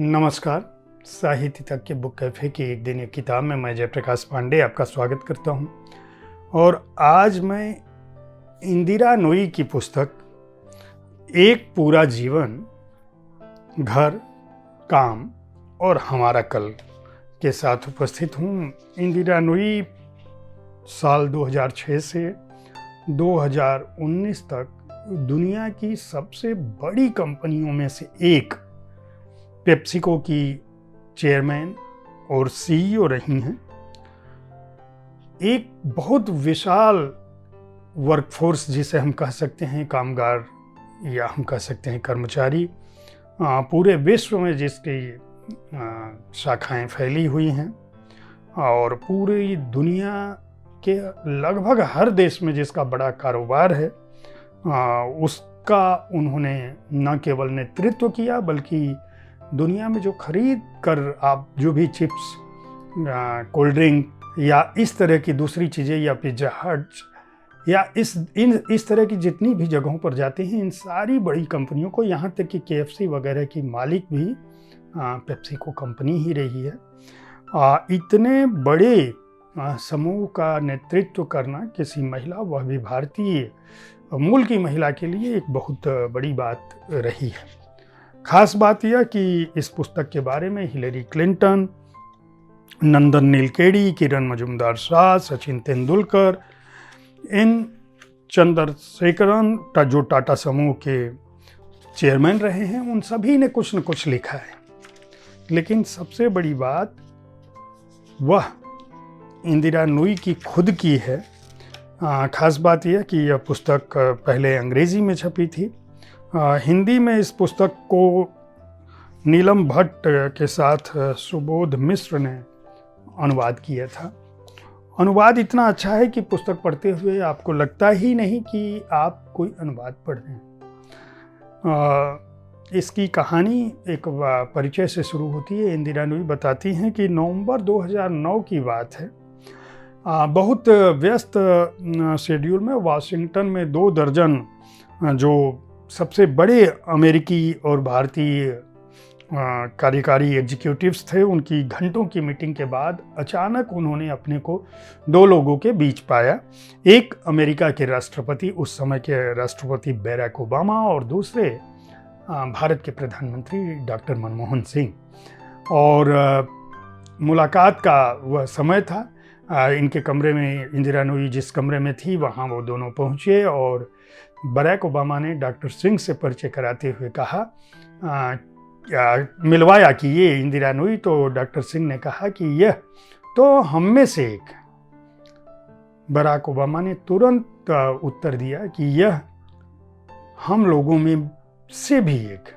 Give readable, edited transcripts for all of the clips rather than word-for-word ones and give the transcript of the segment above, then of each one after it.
नमस्कार। साहित्य तक के बुक कैफ़े की एक दिन एक किताब में मैं जयप्रकाश पांडे आपका स्वागत करता हूं। और आज मैं इंदिरा नूई की पुस्तक एक पूरा जीवन, घर, काम और हमारा कल के साथ उपस्थित हूं। इंदिरा नूई साल 2006 से 2019 तक दुनिया की सबसे बड़ी कंपनियों में से एक पेप्सिको की चेयरमैन और सीईओ रही हैं। एक बहुत विशाल वर्कफोर्स जिसे हम कह सकते हैं कामगार या हम कह सकते हैं कर्मचारी, पूरे विश्व में जिसकी शाखाएं फैली हुई हैं और पूरी दुनिया के लगभग हर देश में जिसका बड़ा कारोबार है, उसका उन्होंने न केवल नेतृत्व किया बल्कि दुनिया में जो खरीद कर आप जो भी चिप्स, कोल्ड ड्रिंक या इस तरह की दूसरी चीज़ें या पिज्ज़ा हट या इस तरह की जितनी भी जगहों पर जाते हैं, इन सारी बड़ी कंपनियों को, यहाँ तक कि KFC वगैरह की मालिक भी पेप्सिको कंपनी ही रही है। इतने बड़े समूह का नेतृत्व करना किसी महिला, वह भी भारतीय मूल की महिला के लिए एक बहुत बड़ी बात रही है। खास बात यह कि इस पुस्तक के बारे में हिलेरी क्लिंटन, नंदन नीलकेड़ी, किरण मजुमदार शाह, सचिन तेंदुलकर, इन चंद्रशेखरन जो टाटा समूह के चेयरमैन रहे हैं, उन सभी ने कुछ न कुछ लिखा है। लेकिन सबसे बड़ी बात वह इंदिरा नूई की खुद की है। खास बात यह कि यह पुस्तक पहले अंग्रेजी में छपी थी। हिंदी में इस पुस्तक को नीलम भट्ट के साथ सुबोध मिश्र ने अनुवाद किया था। अनुवाद इतना अच्छा है कि पुस्तक पढ़ते हुए आपको लगता ही नहीं कि आप कोई अनुवाद पढ़ रहे हैं। इसकी कहानी एक परिचय से शुरू होती है। इंदिरा नूई बताती हैं कि नवंबर 2009 की बात है। बहुत व्यस्त शेड्यूल में वाशिंगटन में 2 दर्जन जो सबसे बड़े अमेरिकी और भारतीय कार्यकारी एग्जीक्यूटिव्स थे, उनकी घंटों की मीटिंग के बाद अचानक उन्होंने अपने को 2 लोगों के बीच पाया। एक अमेरिका के राष्ट्रपति, उस समय के राष्ट्रपति बैराक ओबामा, और दूसरे भारत के प्रधानमंत्री डॉक्टर मनमोहन सिंह। और मुलाकात का वह समय था। इनके कमरे में, इंदिरा नूई जिस कमरे में थी वहाँ वो दोनों पहुँचे और बैराक ओबामा ने डॉक्टर सिंह से परिचय कराते हुए कहा, मिलवाया कि ये इंदिरा नूई। तो डॉक्टर सिंह ने कहा कि यह तो हम में से एक। बैराक ओबामा ने तुरंत उत्तर दिया कि यह हम लोगों में से भी एक।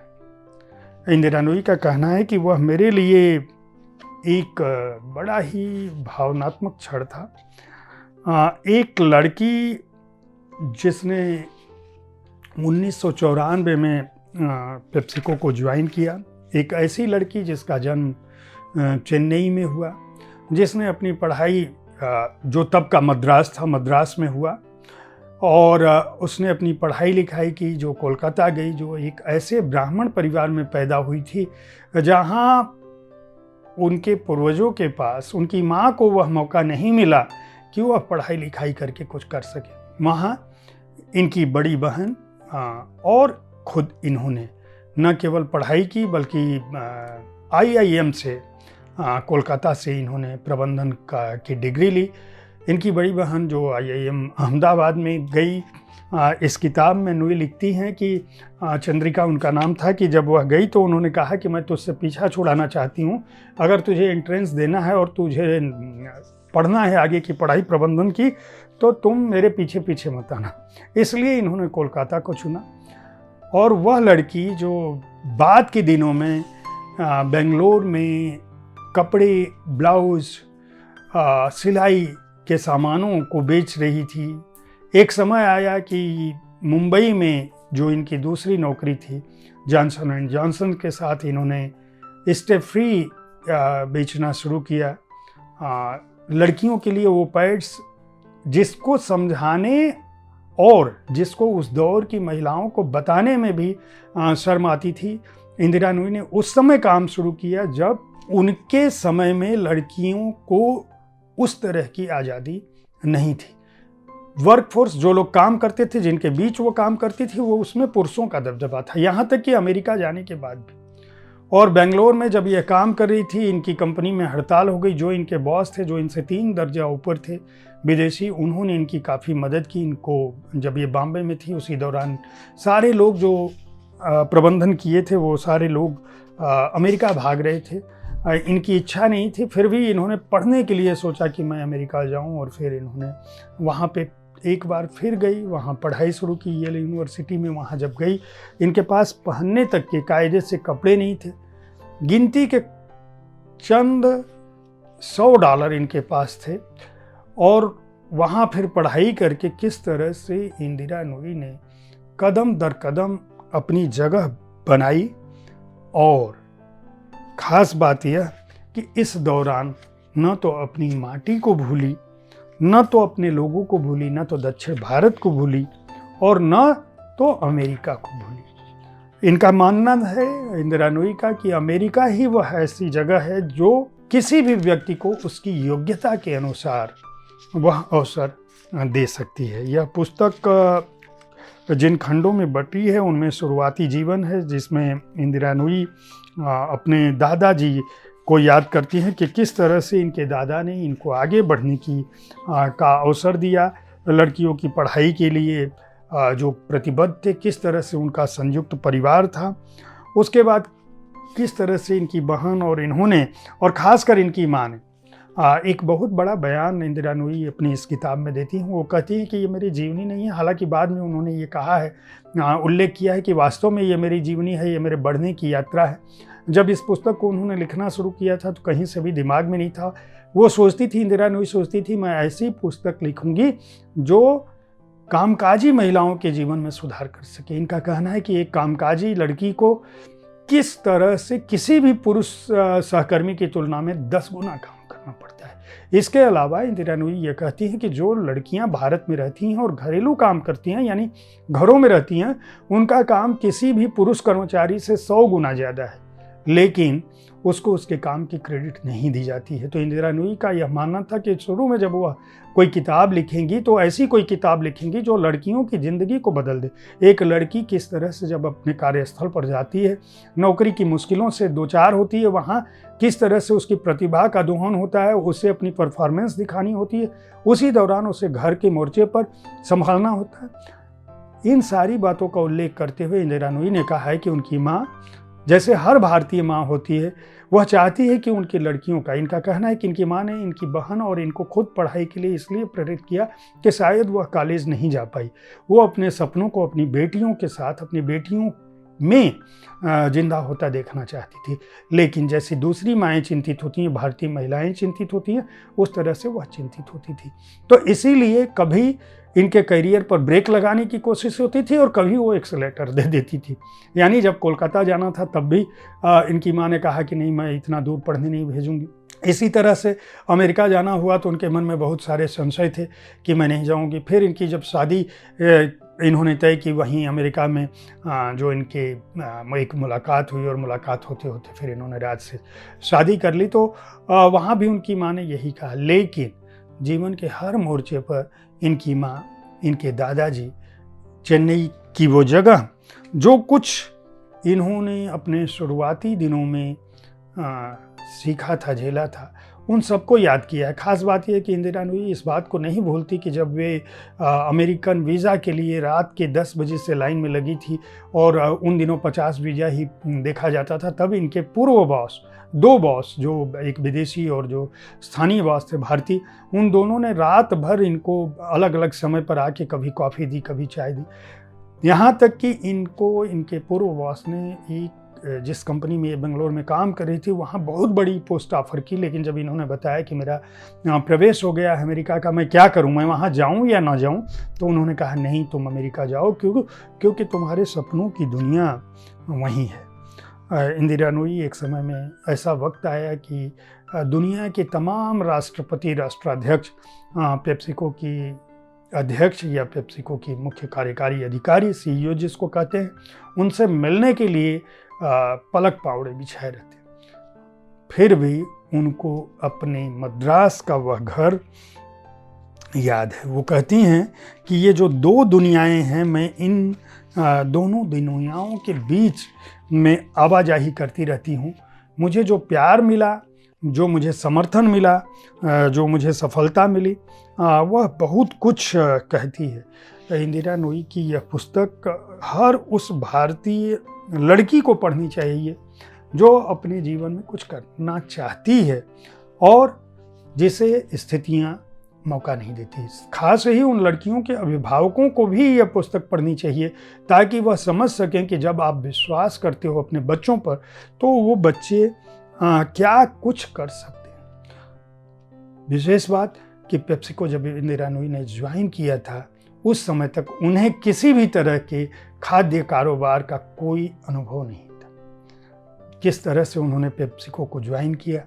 इंदिरा नूई का कहना है कि वह मेरे लिए एक बड़ा ही भावनात्मक क्षण था। एक लड़की जिसने 1994 में पेप्सिको को ज्वाइन किया, एक ऐसी लड़की जिसका जन्म चेन्नई में हुआ, जिसने अपनी पढ़ाई जो तब का मद्रास था, मद्रास में हुआ, और उसने अपनी पढ़ाई लिखाई की, जो कोलकाता गई, जो एक ऐसे ब्राह्मण परिवार में पैदा हुई थी जहाँ उनके पूर्वजों के पास, उनकी माँ को वह मौका नहीं मिला कि वह पढ़ाई लिखाई करके कुछ कर सके। वहाँ इनकी बड़ी बहन और खुद इन्होंने न केवल पढ़ाई की बल्कि IIM से, कोलकाता से इन्होंने प्रबंधन की डिग्री ली। इनकी बड़ी बहन जो IIM अहमदाबाद में गई, इस किताब में नूई लिखती हैं कि चंद्रिका उनका नाम था, कि जब वह गई तो उन्होंने कहा कि मैं तुझसे पीछा छुड़ाना चाहती हूँ, अगर तुझे एंट्रेंस देना है और तुझे पढ़ना है आगे की पढ़ाई प्रबंधन की, तो तुम मेरे पीछे पीछे मत आना। इसलिए इन्होंने कोलकाता को चुना। और वह लड़की जो बाद के दिनों में बेंगलोर में कपड़े, ब्लाउज, सिलाई के सामानों को बेच रही थी। एक समय आया कि मुंबई में जो इनकी दूसरी नौकरी थी, जॉनसन एंड जॉनसन के साथ इन्होंने स्टेप फ्री बेचना शुरू किया। लड़कियों के लिए वो पैड्स जिसको समझाने और जिसको उस दौर की महिलाओं को बताने में भी शर्म आती थी, इंदिरा नूई ने उस समय काम शुरू किया जब उनके समय में लड़कियों को उस तरह की आज़ादी नहीं थी। वर्कफोर्स जो लोग काम करते थे, जिनके बीच वो काम करती थी, वो उसमें पुरुषों का दबदबा था, यहाँ तक कि अमेरिका जाने के बाद भी। और बेंगलोर में जब यह काम कर रही थी, इनकी कंपनी में हड़ताल हो गई। जो इनके बॉस थे, जो इनसे 3 दर्जा ऊपर थे विदेशी, उन्होंने इनकी काफ़ी मदद की। इनको जब ये बॉम्बे में थी उसी दौरान सारे लोग जो प्रबंधन किए थे वो सारे लोग अमेरिका भाग रहे थे। इनकी इच्छा नहीं थी, फिर भी इन्होंने पढ़ने के लिए सोचा कि मैं अमेरिका जाऊं, और फिर इन्होंने वहाँ पे एक बार फिर गई, वहाँ पढ़ाई शुरू की येल यूनिवर्सिटी में। वहाँ जब गई, इनके पास पहनने तक के कायदे से कपड़े नहीं थे। गिनती के चंद $100 इनके पास थे, और वहाँ फिर पढ़ाई करके किस तरह से इंदिरा नूई ने कदम दर कदम अपनी जगह बनाई। और ख़ास बात यह कि इस दौरान न तो अपनी माटी को भूली, न तो अपने लोगों को भूली, न तो दक्षिण भारत को भूली, और न तो अमेरिका को भूली। इनका मानना है, इंदिरा नूई का, कि अमेरिका ही वह ऐसी जगह है जो किसी भी व्यक्ति को उसकी योग्यता के अनुसार वह अवसर दे सकती है। यह पुस्तक जिन खंडों में बटी है उनमें शुरुआती जीवन है, जिसमें इंदिरा नूई अपने दादाजी को याद करती हैं कि किस तरह से इनके दादा ने इनको आगे बढ़ने की का अवसर दिया, लड़कियों की पढ़ाई के लिए जो प्रतिबद्ध थे, किस तरह से उनका संयुक्त परिवार था। उसके बाद किस तरह से इनकी बहन और इन्होंने, और ख़ासकर इनकी माँ ने, एक बहुत बड़ा बयान इंदिरा नूई अपनी इस किताब में देती हैं। वो कहती हैं कि ये मेरी जीवनी नहीं है, हालांकि बाद में उन्होंने ये कहा है, उल्लेख किया है कि वास्तव में ये मेरी जीवनी है, ये मेरे बढ़ने की यात्रा है। जब इस पुस्तक को उन्होंने लिखना शुरू किया था तो कहीं से भी दिमाग में नहीं था। वो सोचती थी, इंदिरा नूई सोचती थी, मैं ऐसी पुस्तक लिखूंगी जो कामकाजी महिलाओं के जीवन में सुधार कर सके। इनका कहना है कि एक कामकाजी लड़की को किस तरह से किसी भी पुरुष सहकर्मी की तुलना में 10 गुना काम करना पड़ता है। इसके अलावा इंदिरा नूई ये कहती हैं कि जो लड़कियां भारत में रहती हैं और घरेलू काम करती हैं, यानी घरों में रहती हैं, उनका काम किसी भी पुरुष कर्मचारी से 100 गुना ज़्यादा है, लेकिन उसको उसके काम की क्रेडिट नहीं दी जाती है। तो इंदिरा नूई का यह मानना था कि शुरू में जब वह कोई किताब लिखेंगी तो ऐसी कोई किताब लिखेंगी जो लड़कियों की ज़िंदगी को बदल दे। एक लड़की किस तरह से जब अपने कार्यस्थल पर जाती है, नौकरी की मुश्किलों से दो चार होती है, वहाँ किस तरह से उसकी प्रतिभा का दोहन होता है, उसे अपनी परफॉर्मेंस दिखानी होती है, उसी दौरान उसे घर के मोर्चे पर संभालना होता है। इन सारी बातों का उल्लेख करते हुए इंदिरा नूई ने कहा है कि उनकी माँ, जैसे हर भारतीय माँ होती है, वह चाहती है कि उनकी लड़कियों का, इनका कहना है कि इनकी माँ ने इनकी बहन और इनको खुद पढ़ाई के लिए इसलिए प्रेरित किया कि शायद वह कॉलेज नहीं जा पाई। वो अपने सपनों को अपनी बेटियों के साथ, अपनी बेटियों में जिंदा होता देखना चाहती थी। लेकिन जैसी दूसरी माएँ चिंतित होती हैं, भारतीय महिलाएं चिंतित होती हैं, उस तरह से वह चिंतित होती थी। तो इसीलिए कभी इनके करियर पर ब्रेक लगाने की कोशिश होती थी और कभी वो एक्सेलेरेटर दे देती थी। यानी जब कोलकाता जाना था तब भी इनकी माँ ने कहा कि नहीं, मैं इतना दूर पढ़ने नहीं भेजूंगी। इसी तरह से अमेरिका जाना हुआ तो उनके मन में बहुत सारे संशय थे कि मैं नहीं जाऊंगी। फिर इनकी जब शादी इन्होंने तय की वहीं अमेरिका में, जो इनके एक मुलाकात हुई, और मुलाकात होते होते फिर इन्होंने राज से शादी कर ली। तो वहाँ भी उनकी माँ ने यही कहा। लेकिन जीवन के हर मोर्चे पर इनकी माँ, इनके दादाजी, चेन्नई की वो जगह जो कुछ इन्होंने अपने शुरुआती दिनों में सीखा था, झेला था, उन सबको याद किया है। ख़ास बात यह है कि इंदिरा नूई इस बात को नहीं भूलती कि जब वे अमेरिकन वीज़ा के लिए रात के 10 बजे से लाइन में लगी थी, और उन दिनों 50 वीज़ा ही देखा जाता था, तब इनके पूर्व बॉस, 2 बॉस, जो एक विदेशी और जो स्थानीय बॉस थे भारतीय, उन दोनों ने रात भर इनको अलग अलग समय पर आके कभी कॉफ़ी दी, कभी चाय दी। यहाँ तक कि इनको इनके पूर्व बॉस ने एक जिस कंपनी में ये बेंगलोर में काम कर रही थी, वहाँ बहुत बड़ी पोस्ट ऑफर की। लेकिन जब इन्होंने बताया कि मेरा प्रवेश हो गया है अमेरिका का, मैं क्या करूँ, मैं वहाँ जाऊँ या ना जाऊँ, तो उन्होंने कहा नहीं, तुम अमेरिका जाओ, क्योंकि तुम्हारे सपनों की दुनिया वहीं है। इंदिरा नूई, एक समय में ऐसा वक्त आया कि दुनिया के तमाम राष्ट्रपति, राष्ट्राध्यक्ष पेप्सिको की अध्यक्ष या पेप्सिको की मुख्य कार्यकारी अधिकारी CEO जिसको कहते हैं, उनसे मिलने के लिए पलक पावड़े बिछाए रहते हैं। फिर भी उनको अपने मद्रास का वह घर याद है। वो कहती हैं कि ये जो दो दुनियाएं हैं, मैं इन दोनों दुनियाओं के बीच में आवाजाही करती रहती हूँ। मुझे जो प्यार मिला, जो मुझे समर्थन मिला, जो मुझे सफलता मिली, वह बहुत कुछ कहती है। इंदिरा नूई की यह पुस्तक हर उस भारतीय लड़की को पढ़नी चाहिए जो अपने जीवन में कुछ करना चाहती है और जिसे स्थितियाँ मौका नहीं देती। खास ही उन लड़कियों के अभिभावकों को भी यह पुस्तक पढ़नी चाहिए ताकि वह समझ सकें कि जब आप विश्वास करते हो अपने बच्चों पर तो वो बच्चे क्या कुछ कर सकते हैं। विशेष बात कि पेप्सिको जब इंदिरा नूई ने ज्वाइन किया था, उस समय तक उन्हें किसी भी तरह के खाद्य कारोबार का कोई अनुभव नहीं था। किस तरह से उन्होंने पेप्सिको को ज्वाइन किया,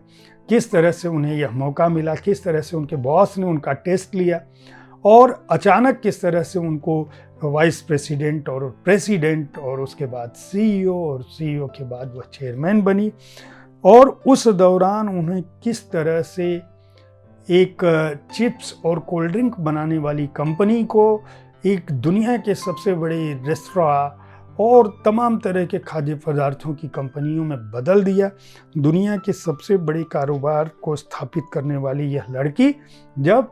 किस तरह से उन्हें यह मौका मिला, किस तरह से उनके बॉस ने उनका टेस्ट लिया और अचानक किस तरह से उनको वाइस प्रेसिडेंट और प्रेसिडेंट और उसके बाद CEO और CEO के बाद वह चेयरमैन बनी। और उस दौरान उन्हें किस तरह से एक चिप्स और कोल्ड ड्रिंक बनाने वाली कंपनी को एक दुनिया के सबसे बड़े रेस्तरां और तमाम तरह के खाद्य पदार्थों की कंपनियों में बदल दिया। दुनिया के सबसे बड़े कारोबार को स्थापित करने वाली यह लड़की, जब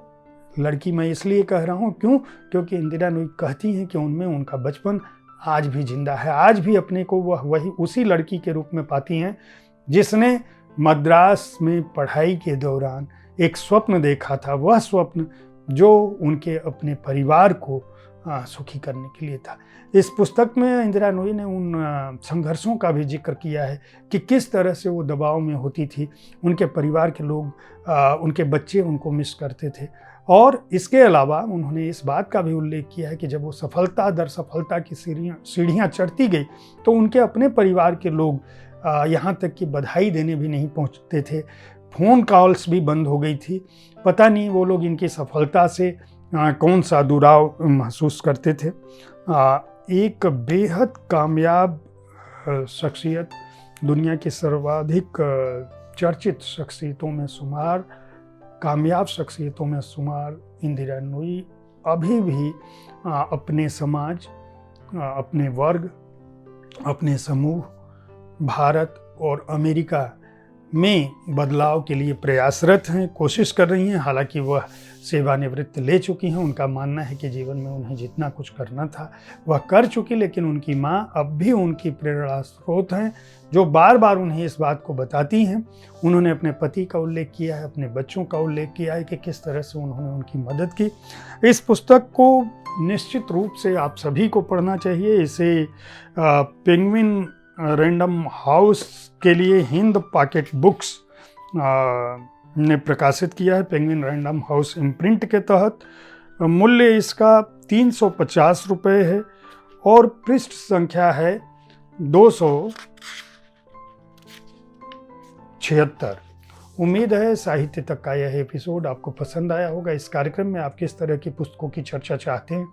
लड़की मैं इसलिए कह रहा हूँ क्योंकि इंदिरा नूई कहती हैं कि उनमें उनका बचपन आज भी जिंदा है। आज भी अपने को वह वही उसी लड़की के रूप में पाती हैं जिसने मद्रास में पढ़ाई के दौरान एक स्वप्न देखा था। वह स्वप्न जो उनके अपने परिवार को सुखी करने के लिए था। इस पुस्तक में इंदिरा नूई ने उन संघर्षों का भी जिक्र किया है कि किस तरह से वो दबाव में होती थी। उनके परिवार के लोग, उनके बच्चे उनको मिस करते थे। और इसके अलावा उन्होंने इस बात का भी उल्लेख किया है कि जब वो सफलता दर सफलता की सीढ़ियाँ चढ़ती गई तो उनके अपने परिवार के लोग यहाँ तक कि बधाई देने भी नहीं पहुँचते थे। फ़ोन कॉल्स भी बंद हो गई थी। पता नहीं वो लोग इनकी सफलता से कौन सा दुराव महसूस करते थे। एक बेहद कामयाब शख्सियत, दुनिया की सर्वाधिक चर्चित शख्सियतों में शुमार, कामयाब शख्सियतों में शुमार इंदिरा नूई अभी भी अपने समाज, अपने वर्ग, अपने समूह, भारत और अमेरिका में बदलाव के लिए प्रयासरत हैं, कोशिश कर रही हैं। हालांकि वह सेवानिवृत्त ले चुकी हैं। उनका मानना है कि जीवन में उन्हें जितना कुछ करना था वह कर चुकी, लेकिन उनकी माँ अब भी उनकी प्रेरणा स्रोत हैं जो बार बार उन्हें इस बात को बताती हैं। उन्होंने अपने पति का उल्लेख किया है, अपने बच्चों का उल्लेख किया है कि किस तरह से उन्होंने उनकी मदद की। इस पुस्तक को निश्चित रूप से आप सभी को पढ़ना चाहिए। इसे पेंगुइन रैंडम हाउस के लिए हिंद पॉकेट बुक्स ने प्रकाशित किया है, पेंगुइन रैंडम हाउस इम्प्रिंट के तहत। मूल्य इसका 350 रुपये है और पृष्ठ संख्या है 276। उम्मीद है साहित्य तक का यह एपिसोड आपको पसंद आया होगा। इस कार्यक्रम में आप किस तरह की पुस्तकों की चर्चा चाहते हैं,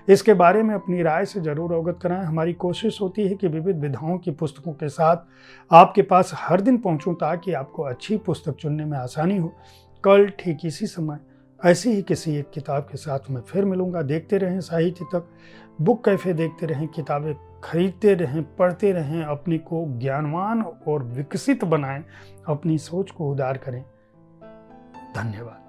इसके बारे में अपनी राय से जरूर अवगत कराएं। हमारी कोशिश होती है कि विविध विधाओं की पुस्तकों के साथ आपके पास हर दिन पहुंचूं ताकि आपको अच्छी पुस्तक चुनने में आसानी हो। कल ठीक इसी समय ऐसी ही किसी एक किताब के साथ मैं फिर मिलूंगा। देखते रहें साहित्य तक, बुक कैफे देखते रहें, किताबें खरीदते रहें, पढ़ते रहें, अपने को ज्ञानवान और विकसित बनाएं, अपनी सोच को उदार करें। धन्यवाद।